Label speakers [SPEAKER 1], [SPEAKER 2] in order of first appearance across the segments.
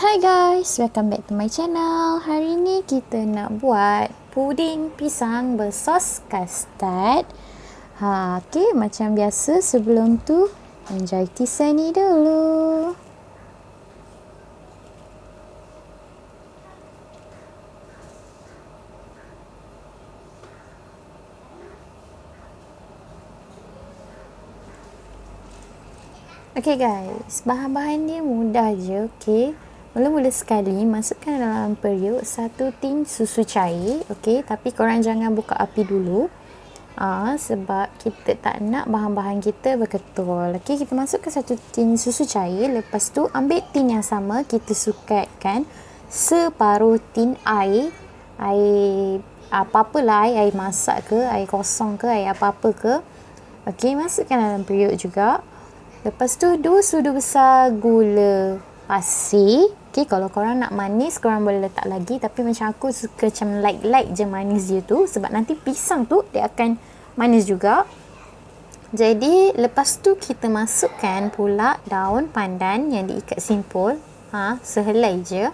[SPEAKER 1] Hi guys, welcome back to my channel. Hari ni kita nak buat puding pisang bersos custard. Okay, macam biasa sebelum tu enjoy kisah ni dulu. Okay guys, bahan-bahan dia mudah je. Okay, mula-mula sekali masukkan dalam periuk 1 tin susu cair. Okay, tapi korang jangan buka api dulu, sebab kita tak nak bahan-bahan kita berketul. Okay, kita masukkan 1 tin susu cair. Lepas tu ambil tin yang sama, kita sukatkan separuh tin air apa-apalah, air masak ke, air kosong ke, air apa-apa ke. Okay, masukkan dalam periuk juga. Lepas tu 2 sudu besar gula pasir. Okay, kalau korang nak manis korang boleh letak lagi, tapi macam aku suka macam light je manis dia tu, sebab nanti pisang tu dia akan manis juga. Jadi lepas tu kita masukkan pula daun pandan yang diikat simpul, sehelai je.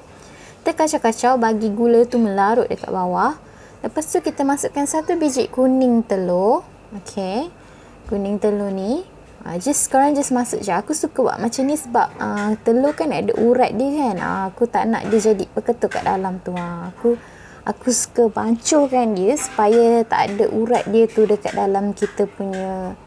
[SPEAKER 1] Kita kacau-kacau bagi gula tu melarut dekat bawah. Lepas tu kita masukkan 1 biji kuning telur. Okay, kuning telur ni korang masuk je. Aku suka buat macam ni sebab telur kan ada urat dia kan. Aku tak nak dia jadi berketul kat dalam tu. Aku suka pancurkan dia supaya tak ada urat dia tu dekat dalam kita punya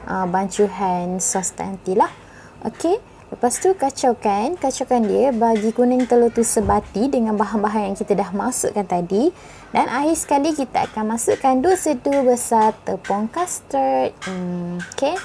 [SPEAKER 1] bancuhan sos nanti lah. Okay, lepas tu kacaukan dia bagi kuning telur tu sebati dengan bahan-bahan yang kita dah masukkan tadi. Dan akhir sekali kita akan masukkan 2 sedu besar tepung custard. Okay,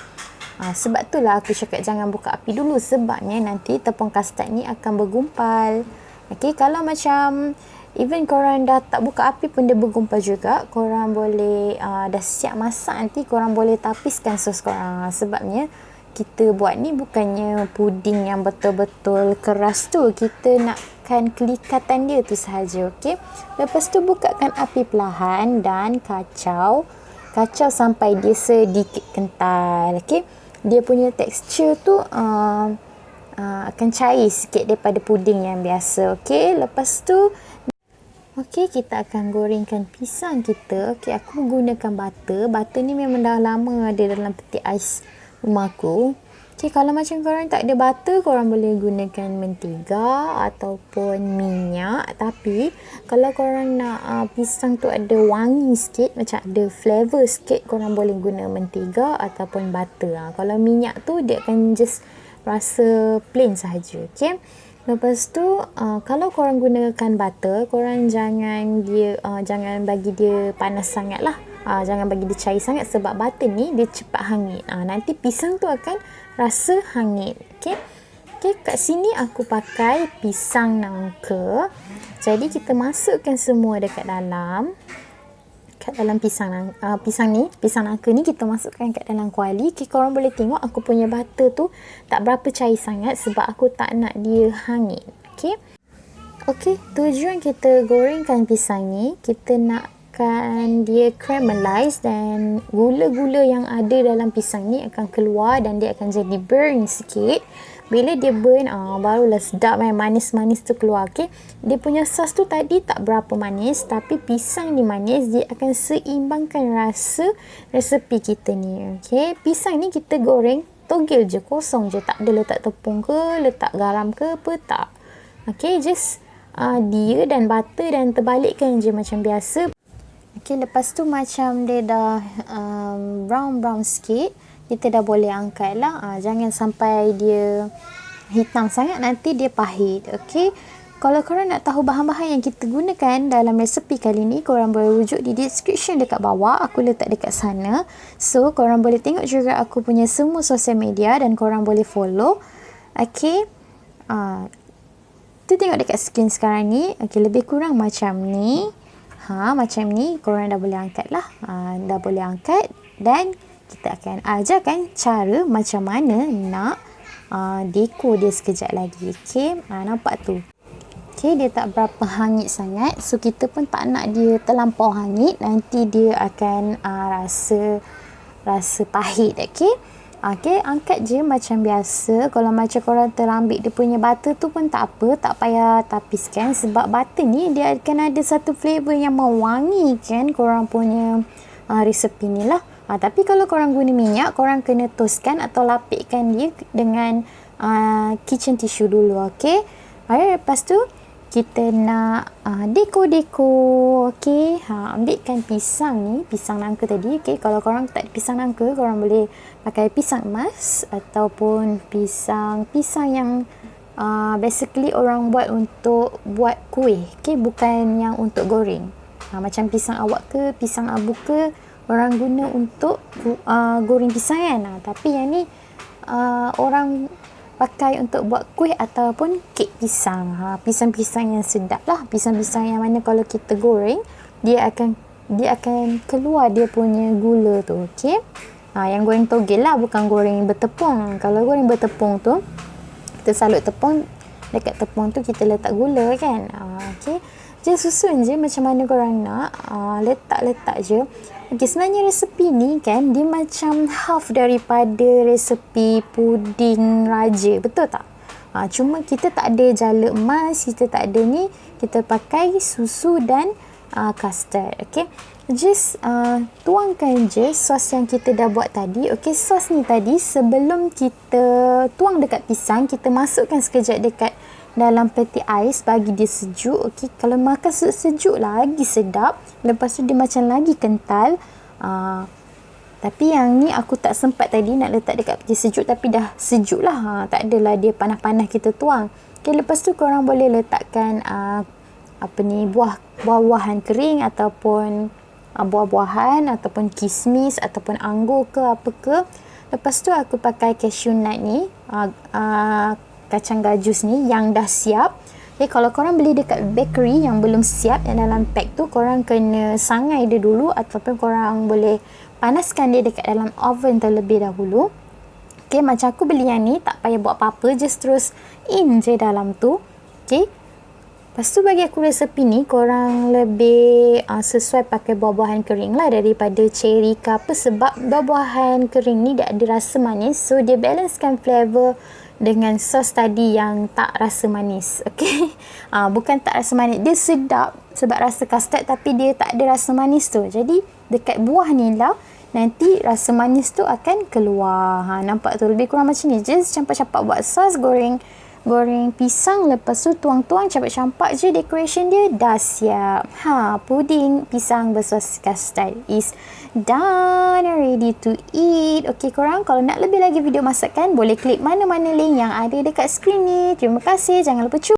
[SPEAKER 1] sebab itulah aku cakap jangan buka api dulu, sebabnya nanti tepung custard ni akan bergumpal. Okay, kalau macam even korang dah tak buka api pun dia bergumpal juga, korang boleh dah siap masak nanti korang boleh tapiskan sos korang. Sebabnya kita buat ni bukannya puding yang betul-betul keras tu, kita nakkan kelikatan dia tu sahaja. Okay, lepas tu bukakan api perlahan dan kacau sampai dia sedikit kental. Okay, dia punya tekstur tu akan cair sikit daripada puding yang biasa. Okay, lepas tu kita akan gorengkan pisang kita. Okay, aku gunakan butter ni memang dah lama ada dalam peti ais rumah aku. Okay, kalau macam korang tak ada butter, korang boleh gunakan mentega ataupun minyak. Tapi kalau korang nak pisang tu ada wangi sikit, macam ada flavor sikit, korang boleh guna mentega ataupun butter. Kalau minyak tu dia akan just rasa plain sahaja. Okay, lepas tu kalau korang gunakan butter, korang jangan bagi dia panas sangat lah. Jangan bagi dia cair sangat, sebab butter ni dia cepat hangit. Nanti pisang tu akan rasa hangit. Okay, kat sini aku pakai pisang nangka. Jadi kita masukkan semua dekat dalam pisang nangka ni kita masukkan kat dalam kuali. Okay, korang boleh tengok aku punya butter tu tak berapa cair sangat sebab aku tak nak dia hangit. Okay, tujuan kita gorengkan pisang ni, kita nakkan dia caramelize dan gula-gula yang ada dalam pisang ni akan keluar dan dia akan jadi burn sikit. Bila dia burn, barulah sedap manis-manis tu keluar. Okay, dia punya sos tu tadi tak berapa manis, tapi pisang ni manis, dia akan seimbangkan rasa resepi kita ni. Okay, pisang ni kita goreng togel je, kosong je, tak ada letak tepung ke, letak garam ke apa, tak. Okay, just dia dan butter dan terbalikkan je macam biasa. Okay, lepas tu macam dia dah brown sikit, kita dah boleh angkat lah. Jangan sampai dia hitam sangat, nanti dia pahit. Okay, kalau korang nak tahu bahan-bahan yang kita gunakan dalam resepi kali ni, korang boleh rujuk di description dekat bawah, aku letak dekat sana. So korang boleh tengok juga aku punya semua sosial media dan korang boleh follow. Okay, tu tengok dekat screen sekarang ni. Okay, lebih kurang macam ni. Macam ni korang dah boleh angkat lah. Dah boleh angkat, dan kita akan ajarkan cara macam mana nak dekor dia sekejap lagi. Okay, nampak tu. Okay, dia tak berapa hangit sangat, so kita pun tak nak dia terlampau hangit, nanti dia akan rasa pahit. Okay, Okay, angkat je macam biasa. Kalau macam korang terambil dia punya butter tu pun tak apa, tak payah tapiskan, sebab butter ni dia akan ada satu flavor yang mewangikan korang punya resepi ni lah. Tapi kalau korang guna minyak, korang kena toastkan atau lapikkan dia dengan kitchen tissue dulu. Okay, lepas tu kita nak deko-deko. Okay, ambilkan pisang ni, pisang nangka tadi. Okay, kalau korang tak ada pisang nangka, korang boleh pakai pisang emas ataupun pisang yang basically orang buat untuk buat kuih. Okay, bukan yang untuk goreng. Macam pisang awak ke, pisang abu ke, orang guna untuk goreng pisang kan. Tapi yang ni orang pakai untuk buat kuih ataupun kek pisang. Pisang-pisang yang sedap lah. Pisang-pisang yang mana kalau kita goreng, dia akan keluar dia punya gula tu. Okay. Yang goreng togel lah, bukan goreng bertepung. Kalau goreng bertepung tu, kita salut tepung, dekat tepung tu kita letak gula kan. Okay. Just susun je macam mana korang nak. Letak je. Okay, sebenarnya resepi ni kan, dia macam half daripada resepi puding raja. Betul tak? Cuma kita tak ada jala emas, kita tak ada ni. Kita pakai susu dan custard. Okay. Just tuangkan je sos yang kita dah buat tadi. Okay, sos ni tadi sebelum kita tuang dekat pisang, kita masukkan sekejap dekat dalam peti ais bagi dia sejuk. Okey, kalau makan sejuk lagi sedap. Lepas tu dia macam lagi kental. Tapi yang ni aku tak sempat tadi nak letak dekat peti sejuk, tapi dah sejuk lah. Tak adalah dia panas-panas kita tuang. Okey, lepas tu korang boleh letakkan buah-buahan kering ataupun buah-buahan ataupun kismis ataupun anggur ke apa ke. Lepas tu aku pakai cashew nut ni, kacang gajus ni yang dah siap. Okay, kalau korang beli dekat bakery yang belum siap, yang dalam pack tu, korang kena sangai dia dulu ataupun korang boleh panaskan dia dekat dalam oven terlebih dahulu. Okay, macam aku beli yang ni, tak payah buat apa-apa, just terus in je dalam tu. Okay, lepas tu bagi aku resepi ni, korang lebih sesuai pakai buah-buahan kering lah daripada cherry ke apa, sebab buah-buahan kering ni dia ada rasa manis, so dia balancekan flavor dengan sos tadi yang tak rasa manis. Okay, bukan tak rasa manis, dia sedap sebab rasa custard, tapi dia tak ada rasa manis tu. Jadi dekat buah ni lah nanti rasa manis tu akan keluar. Nampak tu, lebih kurang macam ni. Just campak-campak buat sos, goreng pisang, lepas tu tuang-tuang, campak-campak je, decoration dia dah siap. Puding pisang bersos custard is done, ready to eat. Okay, korang kalau nak lebih lagi video masakan, boleh klik mana-mana link yang ada dekat skrin ni. Terima kasih, jangan lupa